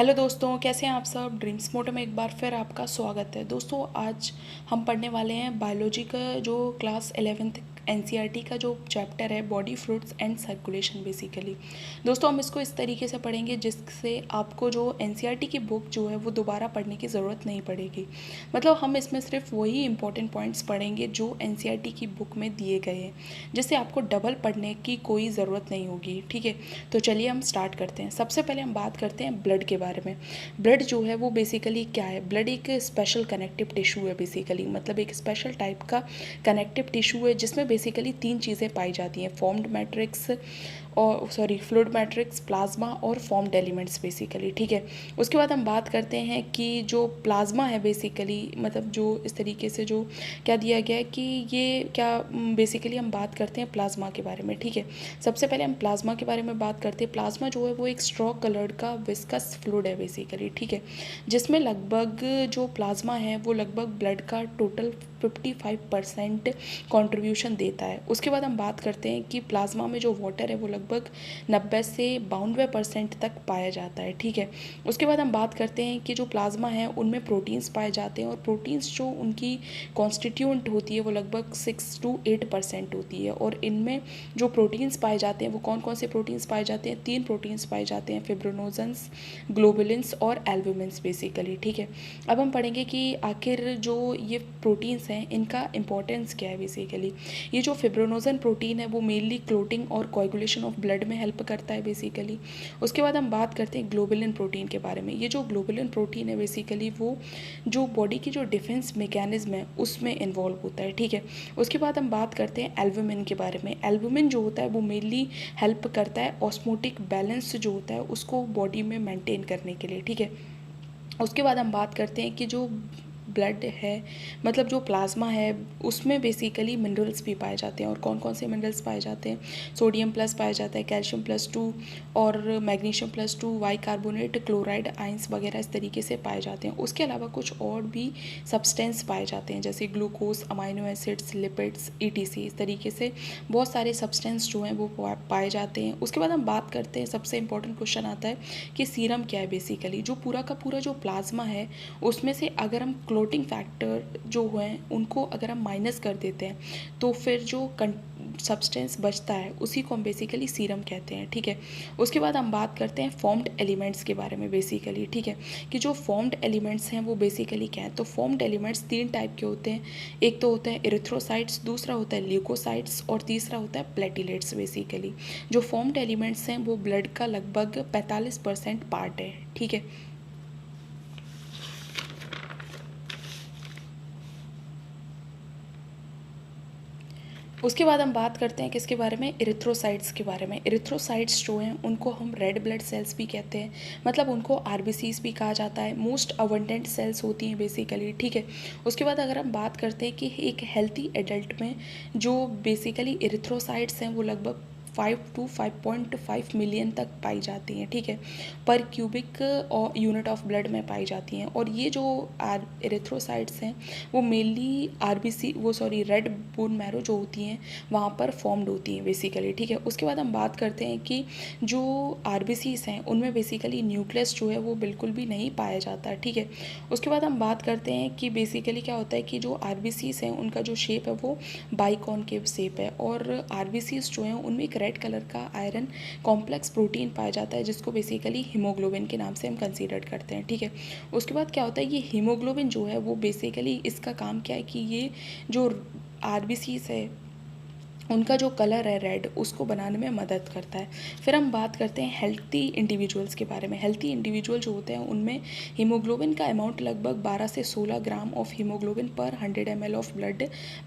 Hello दोस्तों, कैसे हैं आप सब। ड्रीम्स मोटो में एक बार फिर आपका स्वागत है। दोस्तों आज हम पढ़ने वाले हैं बायोलॉजी का जो क्लास 11th एनसीईआरटी का जो चैप्टर है body fluids and circulation basically. दोस्तों हम इसको इस तरीके से पढ़ेंगे जिससे आपको जो एनसीईआरटी की बुक जो है वो दोबारा पढ़ने की ज़रूरत नहीं पड़ेगी। मतलब हम इसमें सिर्फ वही इंपॉर्टेंट पॉइंट्स पढ़ेंगे जो एनसीईआरटी की बुक में दिए गए हैं, जिससे आपको डबल पढ़ने की कोई ज़रूरत नहीं होगी। ठीक है, तो चलिए हम स्टार्ट करते हैं। सबसे पहले हम बात करते हैं ब्लड के बारे में। ब्लड जो है वो बेसिकली क्या है। ब्लड एक स्पेशल कनेक्टिव टिश्यू है बेसिकली, मतलब एक स्पेशल टाइप का कनेक्टिव टिश्यू है जिसमें बेसिकली तीन चीज़ें पाई जाती हैं, फॉर्म्ड मैट्रिक्स और फ्लूइड मैट्रिक्स, प्लाज्मा और फॉर्म्ड एलिमेंट्स बेसिकली। ठीक है, उसके बाद हम बात करते हैं कि जो प्लाज्मा है बेसिकली, मतलब जो इस तरीके से जो क्या दिया गया है कि ये क्या बेसिकली हम बात करते हैं प्लाज्मा के बारे में। ठीक है, सबसे पहले हम प्लाज्मा के बारे में बात करते हैं। प्लाज्मा जो है वो एक स्ट्रॉ कलर्ड का विस्कस फ्लूइड है बेसिकली। ठीक है, जिसमें लगभग जो प्लाज्मा है वो लगभग ब्लड का टोटल 55% कंट्रीब्यूशन देता है। उसके बाद हम बात करते हैं कि प्लाज्मा में जो वाटर है वो लगभग 90 से 92% तक पाया जाता है। ठीक है, उसके बाद हम बात करते हैं कि जो प्लाज्मा है उनमें प्रोटीन्स पाए जाते हैं, और प्रोटीन्स जो उनकी कॉन्स्टिट्यूएंट होती है वो लगभग 6 to 8% होती है। और इनमें जो प्रोटीन्स पाए जाते हैं वो कौन कौन से प्रोटीन्स पाए जाते हैं। 3 प्रोटीन्स पाए जाते हैं, फिब्रोनोजेंस, ग्लोबुलिन्स और एल्बुमिन्स बेसिकली। ठीक है, अब हम पढ़ेंगे कि आखिर जो ये प्रोटीन्स हैं इनका इंपॉर्टेंस क्या है बेसिकली। ये जो फिब्रोनोजन प्रोटीन है वो मेनली क्लोटिंग और कोएगुलेशन ऑफ ब्लड में हेल्प करता है बेसिकली। उसके बाद हम बात करते हैं ग्लोबुलिन प्रोटीन के बारे में। ये जो ग्लोबुलिन प्रोटीन है बेसिकली वो जो बॉडी की जो डिफेंस मैकेनिज्म है उसमें इन्वॉल्व होता है। ठीक है, उसके बाद हम बात करते हैं एल्बुमिन के बारे में। एल्बुमिन जो होता है वो मेनली हेल्प करता है ऑस्मोटिक बैलेंस जो होता है उसको बॉडी में मेंटेन करने के लिए। ठीक है, उसके बाद हम बात करते हैं कि जो ब्लड है, मतलब जो प्लाज्मा है उसमें बेसिकली मिनरल्स भी पाए जाते हैं। और कौन कौन से मिनरल्स पाए जाते हैं। सोडियम प्लस पाया जाता है, कैल्शियम +2 और मैग्नीशियम +2, वाई कार्बोनेट, क्लोराइड आइंस वगैरह इस तरीके से पाए जाते हैं। उसके अलावा कुछ और भी सब्सटेंस पाए जाते हैं जैसे glucose, amino acids, lipids, etc. इस तरीके से बहुत सारे सब्सटेंस जो हैं वो पाए जाते हैं। उसके बाद हम बात करते हैं, सबसे इंपॉर्टेंट क्वेश्चन आता है कि सीरम क्या है बेसिकली। जो पूरा का पूरा जो प्लाज्मा है उसमें से अगर हम क्लोटिंग फैक्टर जो हैं उनको अगर हम माइनस कर देते हैं तो फिर जो सब्सटेंस बचता है उसी को हम बेसिकली सीरम कहते हैं। ठीक है, उसके बाद हम बात करते हैं फॉर्म्ड एलिमेंट्स के बारे में बेसिकली। ठीक है, कि जो फॉर्म्ड एलिमेंट्स हैं वो बेसिकली क्या है। तो फॉर्म्ड एलिमेंट्स 3 टाइप के होते हैं। एक तो होता है इरिथ्रोसाइट्स, दूसरा होता है ल्यूकोसाइट्स और तीसरा होता है प्लेटिलेट्स बेसिकली। जो फॉर्म्ड एलिमेंट्स हैं वो ब्लड का लगभग 45% पार्ट है। ठीक है, उसके बाद हम बात करते हैं किसके बारे में, इरिथ्रोसाइट्स के बारे में। इरिथ्रोसाइट्स जो हैं उनको हम रेड ब्लड सेल्स भी कहते हैं, मतलब उनको आरबीसीज भी कहा जाता है। मोस्ट अबंडेंट सेल्स होती हैं बेसिकली। ठीक है, उसके बाद अगर हम बात करते हैं कि एक हेल्थी एडल्ट में जो बेसिकली इरिथ्रोसाइट्स हैं वो लगभग 5 to 5.5 मिलियन तक पाई जाती हैं। ठीक है, पर क्यूबिक और यूनिट ऑफ ब्लड में पाई जाती हैं। और ये जो इरिथ्रोसाइट्स हैं वो मेनली रेड बोन मैरो जो होती हैं वहाँ पर फॉर्म्ड होती हैं बेसिकली। ठीक है, उसके बाद हम बात करते हैं कि जो आरबीसीज हैं उनमें बेसिकली न्यूक्लियस जो है वो बिल्कुल भी नहीं पाया जाता। ठीक है, उसके बाद हम बात करते हैं कि बेसिकली क्या होता है कि जो आरबीसीज हैं उनका जो शेप है वो बाइकॉनकेव शेप है। और आरबीसीज जो हैं उनमें एक रेड कलर का आयरन कॉम्प्लेक्स प्रोटीन पाया जाता है जिसको बेसिकली हीमोग्लोबिन के नाम से हम कंसीडर करते हैं। ठीक है, उसके बाद क्या होता है, ये हीमोग्लोबिन जो है वो बेसिकली इसका काम क्या है कि ये जो आरबीसीज है उनका जो कलर है रेड उसको बनाने में मदद करता है। फिर हम बात करते हैं हेल्थी इंडिविजुअल्स के बारे में। हेल्थी इंडिविजुअल जो होते हैं उनमें हीमोग्लोबिन का अमाउंट लगभग 12 से 16 ग्राम ऑफ हीमोग्लोबिन पर 100 ml ऑफ ब्लड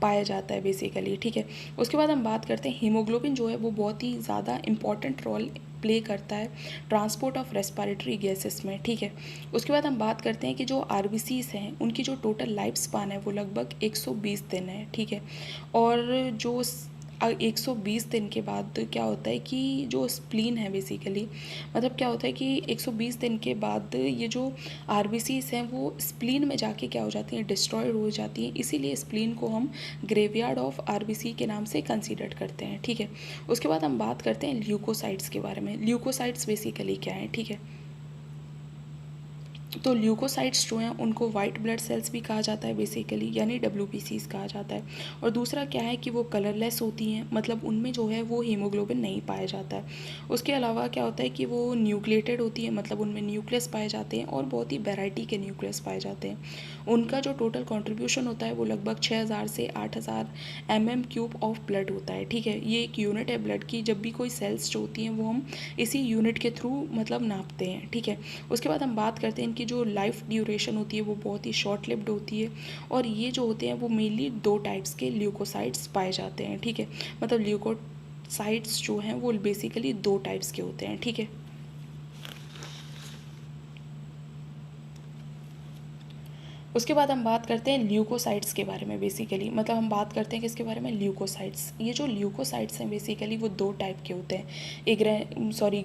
पाया जाता है बेसिकली। ठीक है, उसके बाद हम बात करते हैं हीमोग्लोबिन जो है वो बहुत ही ज़्यादा इंपॉर्टेंट रोल प्ले करता है ट्रांसपोर्ट ऑफ रेस्पिरेटरी गैसेस में। ठीक है, उसके बाद हम बात करते हैं कि जो आरबीसीज हैं उनकी जो टोटल लाइफ स्पान है वो लगभग 120 दिन है। ठीक है, और जो 120 दिन के बाद क्या होता है कि जो स्प्लीन है बेसिकली, मतलब क्या होता है कि 120 दिन के बाद ये जो आरबीसीज हैं वो स्प्लीन में जाके क्या हो जाती हैं, डिस्ट्रॉयड हो जाती हैं। इसीलिए स्प्लीन को हम ग्रेवयार्ड ऑफ आरबीसी के नाम से कंसीडर करते हैं। ठीक है, उसके बाद हम बात करते हैं ल्यूकोसाइट्स के बारे में। ल्यूकोसाइट्स बेसिकली क्या है। ठीक है, तो ल्यूकोसाइट्स जो हैं उनको वाइट ब्लड सेल्स भी कहा जाता है बेसिकली, यानी डब्ल्यूबीसीज कहा जाता है। और दूसरा क्या है कि वो कलरलेस होती हैं, मतलब उनमें जो है वो हीमोग्लोबिन नहीं पाया जाता है। उसके अलावा क्या होता है कि वो न्यूक्लिएटेड होती है, मतलब उनमें न्यूक्लियस पाए जाते हैं और बहुत ही वैरायटी के न्यूक्लियस पाए जाते हैं। उनका जो टोटल कॉन्ट्रीब्यूशन होता है वो लगभग 6000 से 8000 mm³ ऑफ ब्लड होता है। ठीक है, ये एक यूनिट है ब्लड की। जब भी कोई सेल्स जो होती हैं वो हम इसी यूनिट के थ्रू मतलब नापते हैं। ठीक है, उसके बाद हम बात करते हैं इनकी जो लाइफ ड्यूरेशन होती है वो बहुत ही शॉर्ट लिव्ड होती है। और ये जो होते हैं वो मेनली 2 टाइप्स के ल्यूकोसाइट्स पाए जाते हैं। ठीक है, मतलब ल्यूकोसाइट्स जो हैं वो बेसिकली 2 टाइप्स के होते हैं। ठीक है, उसके बाद हम बात करते हैं ल्यूकोसाइट्स के बारे में बेसिकली, मतलब हम बात करते हैं किसके बारे में, ल्यूकोसाइट्स। ये जो ल्यूकोसाइट्स हैं बेसिकली वो 2 टाइप के होते हैं,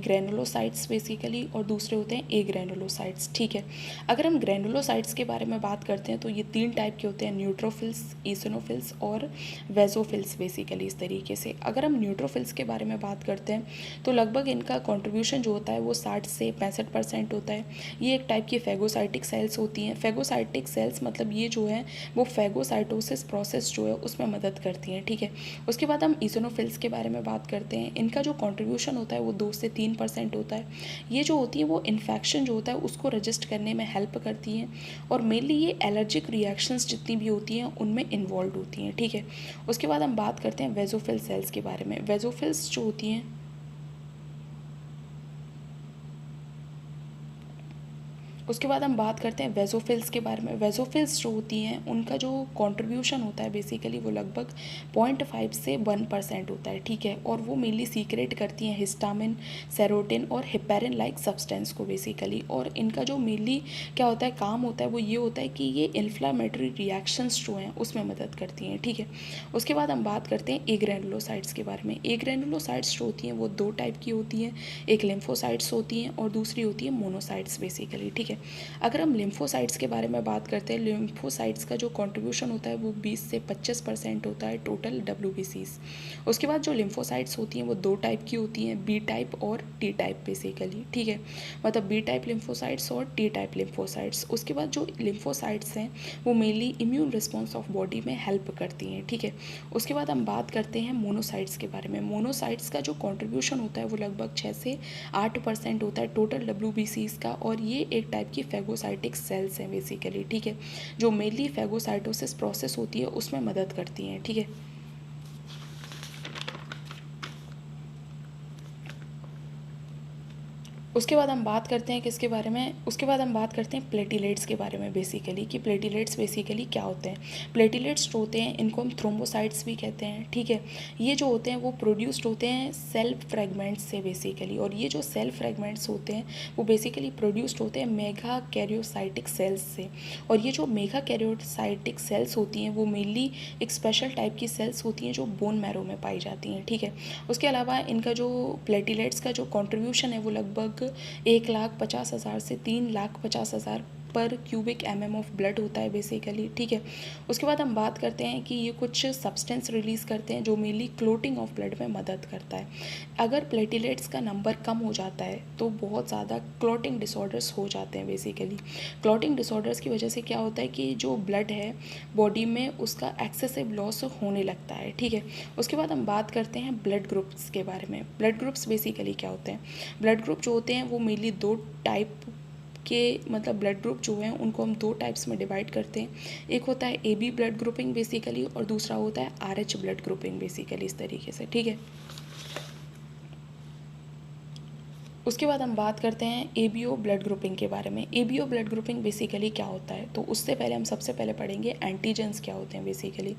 ग्रैनुलोसाइट्स बेसिकली, और दूसरे होते हैं एग्रैनुलोसाइट्स। ठीक है, अगर हम ग्रैनुलोसाइट्स के बारे में बात करते हैं तो ये 3 टाइप के होते हैं, न्यूट्रोफिल्स, ईसोनोफिल्स और वेजोफिल्स बेसिकली इस तरीके से। अगर हम न्यूट्रोफिल्स के बारे में बात करते हैं तो लगभग इनका कॉन्ट्रीब्यूशन जो होता है वो 60 से 65% होता है। ये एक टाइप की फेगोसाइटिक सेल्स होती हैं। फेगोसाइटिक सेल्स मतलब ये जो है वो फेगोसाइटोसिस प्रोसेस जो है उसमें मदद करती हैं। ठीक है, उसके बाद हम ईसोनोफिल्स के बारे में बात करते हैं। इनका जो कंट्रीब्यूशन होता है वो 2 से 3% होता है। ये जो होती है वो इन्फेक्शन जो होता है उसको रजिस्ट करने में हेल्प करती हैं और मेनली ये एलर्जिक रिएक्शंस जितनी भी होती हैं उनमें इन्वॉल्व होती हैं। ठीक है, उसके बाद हम बात करते हैं वेजोफिल सेल्स के बारे में। वेजोफिल्स जो होती हैं उसके बाद हम बात करते हैं वेजोफिल्स के बारे में। वेजोफिल्स जो होती हैं उनका जो कंट्रीब्यूशन होता है बेसिकली वो लगभग 0.5 से 1% होता है। ठीक है, और वो मेनली सीक्रेट करती हैं हिस्टामिन, सेरोटिन और हिपेरिन लाइक सब्सटेंस को बेसिकली। और इनका जो मेनली क्या होता है काम होता है वो ये होता है कि ये इन्फ्लामेटरी रिएक्शंस जो हैं उसमें मदद करती हैं। ठीक है, उसके बाद हम बात करते हैं एग्रैनुलोसाइट्स के बारे में। एग्रैनुलोसाइट्स जो होती हैं वो 2 टाइप की होती हैं, एक लिम्फोसाइट्स होती हैं और दूसरी होती है मोनोसाइट्स बेसिकली। ठीक है, अगर हम लिम्फोसाइट्स के बारे में बात करते हैं, लिम्फोसाइट्स का जो कंट्रीब्यूशन होता है वो 20 से 25% होता है टोटल डब्ल्यूबीसीज। उसके बाद जो लिम्फोसाइट्स होती हैं वो 2 टाइप की होती हैं, बी टाइप और टी टाइप बेसिकली। ठीक है, मतलब बी टाइप लिम्फोसाइट्स और टी टाइप लिम्फोसाइट्स। उसके बाद जो लिम्फोसाइट्स हैं वो mainly immune response of body में हेल्प करती हैं। ठीक है, उसके बाद हम बात करते हैं मोनोसाइट्स के बारे में। मोनोसाइट्स का जो कंट्रीब्यूशन होता है वो लगभग 6 से 8% होता है टोटल डब्ल्यूबीसीज का, और ये एक टाइप की फेगोसाइटिक सेल्स हैं बेसिकली। ठीक है, जो मेनली फेगोसाइटोसिस प्रोसेस होती है उसमें मदद करती हैं। ठीक है, उसके बाद हम बात करते हैं किसके बारे में, उसके बाद हम बात करते हैं प्लेटिलेट्स के बारे में बेसिकली, कि प्लेटिलेट्स बेसिकली क्या होते हैं। प्लेटिलेट्स जो होते हैं इनको हम थ्रोम्बोसाइट्स भी कहते हैं। ठीक है, ये जो होते हैं वो प्रोड्यूस्ड होते हैं सेल फ्रेगमेंट्स से बेसिकली, और ये जो सेल फ्रेगमेंट्स होते हैं वो बेसिकली प्रोड्यूस्ड होते हैं मेगा कैरियोसाइटिक सेल्स से। और ये जो मेगा कैरियोसाइटिक सेल्स होती हैं वो मेनली एक स्पेशल टाइप की सेल्स होती हैं जो बोन मैरो में पाई जाती हैं। ठीक है, उसके अलावा इनका जो प्लेटिलेट्स का जो कॉन्ट्रीब्यूशन है वो लगभग 1,50,000 से 3,50,000 पर क्यूबिक ऑफ ब्लड होता है बेसिकली। ठीक है, उसके बाद हम बात करते हैं कि ये कुछ सब्सटेंस रिलीज़ करते हैं जो मेनली क्लोटिंग ऑफ ब्लड में मदद करता है। अगर प्लेटिलेट्स का नंबर कम हो जाता है तो बहुत ज़्यादा क्लॉटिंग डिसऑर्डर्स हो जाते हैं बेसिकली। क्लॉटिंग डिसऑर्डर्स की वजह से क्या होता है कि जो ब्लड है बॉडी में उसका एक्सेसिव लॉस होने लगता है। ठीक है, उसके बाद हम बात करते हैं ब्लड ग्रुप्स के बारे में। ब्लड ग्रुप्स बेसिकली क्या होते हैं। ब्लड ग्रुप जो होते हैं वो मेनली 2 टाइप के, मतलब ब्लड ग्रुप जो हैं उनको हम 2 टाइप्स में डिवाइड करते हैं। एक होता है AB ब्लड ग्रुपिंग बेसिकली और दूसरा होता है RH ब्लड ग्रुपिंग बेसिकली इस तरीके से। ठीक है, उसके बाद हम बात करते हैं ABO ब्लड ग्रुपिंग के बारे में। ABO ब्लड ग्रुपिंग बेसिकली क्या होता है, तो उससे पहले हम सबसे पहले पढ़ेंगे एंटीजेंस क्या होते हैं बेसिकली।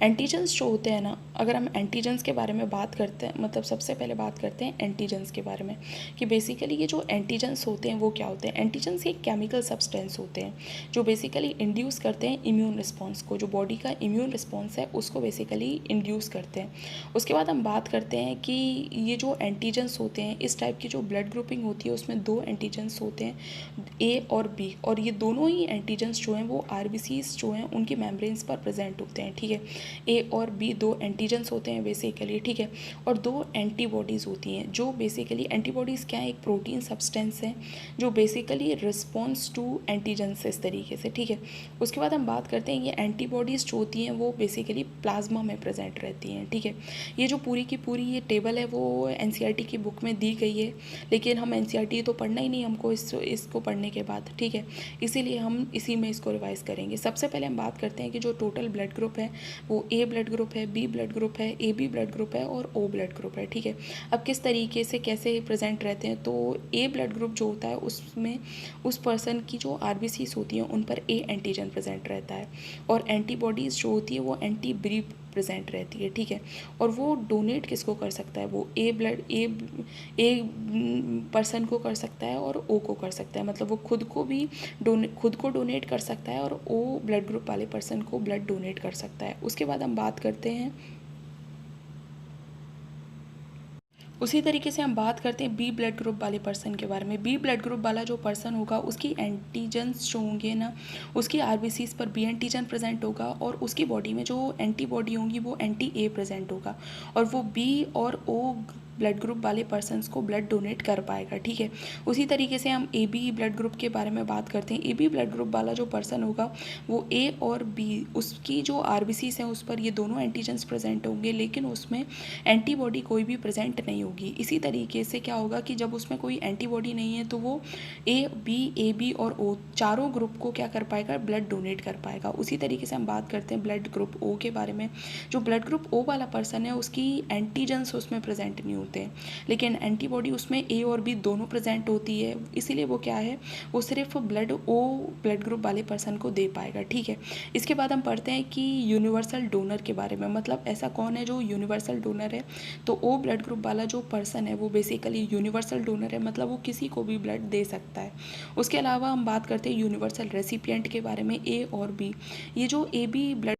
एंटीजेंस जो होते हैं ना, अगर हम एंटीजेंस के बारे में बात करते हैं, मतलब सबसे पहले बात करते हैं एंटीजेंस के बारे में कि बेसिकली ये जो एंटीजेंस होते हैं वो क्या होते हैं। एंटीजेंस एक केमिकल सब्सटेंस होते हैं जो बेसिकली इंड्यूस करते हैं इम्यून रिस्पॉन्स को, जो बॉडी का इम्यून रिस्पॉन्स है उसको बेसिकली इंड्यूस करते हैं। उसके बाद हम बात करते हैं कि ये जो एंटीजेंस होते हैं इस टाइप की जो ब्लड ग्रुपिंग होती है उसमें 2 एंटीजन्स होते हैं, ए और बी, और ये दोनों ही एंटीजन्स जो हैं वो आरबीसीज जो हैं उनकी मेम्ब्रेन्स पर प्रेजेंट होते हैं, ठीक है। ए और बी 2 एंटीजन्स होते हैं बेसिकली, ठीक है। और 2 एंटीबॉडीज़ होती हैं जो बेसिकली, एंटीबॉडीज़ क्या है, एक प्रोटीन सब्सटेंस है जो बेसिकली रिस्पॉन्स टू एंटीजन्स इस तरीके से, ठीक है। उसके बाद हम बात करते हैं ये एंटीबॉडीज़ जो होती हैं वो बेसिकली प्लाज्मा में प्रेजेंट रहती हैं, ठीक है। ये जो पूरी की पूरी ये टेबल है वो एनसीईआरटी की बुक में दी गई है, लेकिन हम एनसीईआरटी तो पढ़ना ही नहीं हमको इसको पढ़ने के बाद, ठीक है। इसीलिए हम इसी में इसको रिवाइज़ करेंगे। सबसे पहले हम बात करते हैं कि जो टोटल ब्लड ग्रुप है वो ए ब्लड ग्रुप है, बी ब्लड ग्रुप है, ए बी ब्लड ग्रुप है और ओ ब्लड ग्रुप है, ठीक है। अब किस तरीके से कैसे प्रेजेंट रहते हैं, तो ए ब्लड ग्रुप जो होता है उसमें उस पर्सन की जो आरबीसीज होती हैं उन पर ए एंटीजन प्रेजेंट रहता है, और एंटीबॉडीज़ जो होती है वो एंटी बी प्रेजेंट रहती है, ठीक है। और वो डोनेट किसको कर सकता है, वो ए पर्सन को कर सकता है और ओ को कर सकता है, मतलब वो खुद को डोनेट कर सकता है और ओ ब्लड ग्रुप वाले पर्सन को ब्लड डोनेट कर सकता है। उसके बाद हम बात करते हैं, उसी तरीके से हम बात करते हैं बी ब्लड ग्रुप वाले पर्सन के बारे में। बी ब्लड ग्रुप वाला जो पर्सन होगा उसकी एंटीजन्स जो होंगे ना, उसकी आरबीसीज पर बी एंटीजन प्रेजेंट होगा और उसकी बॉडी में जो एंटीबॉडी होंगी वो एंटी ए प्रेजेंट होगा, और वो बी और ओ ब्लड ग्रुप वाले पर्सनस को ब्लड डोनेट कर पाएगा, ठीक है। उसी तरीके से हम ए बी ब्लड ग्रुप के बारे में बात करते हैं। ए बी ब्लड ग्रुप वाला जो पर्सन होगा वो ए और बी, उसकी जो आरबीसीज हैं उस पर ये दोनों एंटीजन्स प्रेजेंट होंगे, लेकिन उसमें एंटीबॉडी कोई भी प्रेजेंट नहीं होगी। इसी तरीके से क्या होगा कि जब उसमें कोई एंटीबॉडी नहीं है तो वो ए बी और ओ चारों ग्रुप को क्या कर पाएगा, ब्लड डोनेट कर पाएगा। उसी तरीके से हम बात करते हैं ब्लड ग्रुप ओ के बारे में। जो ब्लड ग्रुप ओ वाला पर्सन है उसकी एंटीजन्स उसमें प्रेजेंट नहीं होते हैं, लेकिन एंटीबॉडी उसमें ए और बी दोनों प्रेजेंट होती है, इसीलिए वो क्या है, वो सिर्फ ब्लड ग्रुप वाले पर्सन को दे पाएगा, ठीक है। इसके बाद हम पढ़ते हैं कि यूनिवर्सल डोनर के बारे में, मतलब ऐसा कौन है जो यूनिवर्सल डोनर है, तो ओ ब्लड ग्रुप वाला जो पर्सन है वो बेसिकली यूनिवर्सल डोनर है, मतलब वो किसी को भी ब्लड दे सकता है। उसके अलावा हम बात करते हैं यूनिवर्सल रेसिपिएंट के बारे में, ए और बी। ये जो ए बी ब्लड